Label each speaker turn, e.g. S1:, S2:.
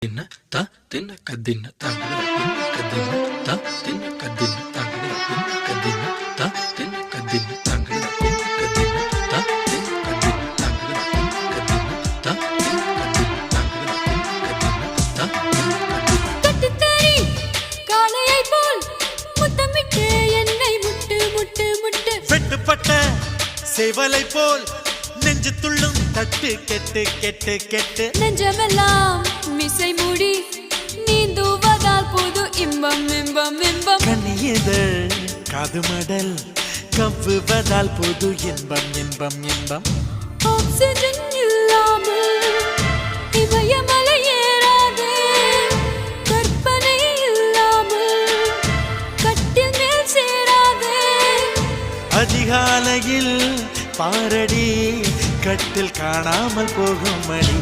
S1: தின்ன த தின்ன கத்தின்ன தாங்குகிற பின்ன கத்தின்ன த தின்ன கத்தின்ன தாங்குகிற பின்ன கத்தின்ன த தின்ன கத்தின்ன தாங்குகிற பின்ன கத்தின்ன த தின்ன கத்தின்ன தாங்குகிற பின்ன கத்தின்ன த தின்ன கத்தின்ன தாங்குகிற பின்ன கத்தின்ன த
S2: கட்டுத்தறி காளையை போல் முத்தமிட்டு என்னை முட்டு முட்டு முட்டு
S3: வெட்டுப்பட்ட சேவலை போல் நெஞ்சு துள்ளும் தட்டு கெட்டு கெட்டு கெட்டு
S2: நெஞ்சமெல்லாம் மிசை மூடி நீந்துவதால் போது இன்பம் இன்பம் இன்பம்
S3: கண்ணியதழ் காது மடல் கவ்வுவதால் போது இன்பம் இன்பம் இன்பம்
S2: ஆக்சிஜன் இல்லாமல் இமயமலை ஏறாதே கற்பனை இல்லாமல் கட்டில் மேல் சேராதே
S3: அதிகாலையில் பாரடி கட்டில் காணாமல் போகும் மணி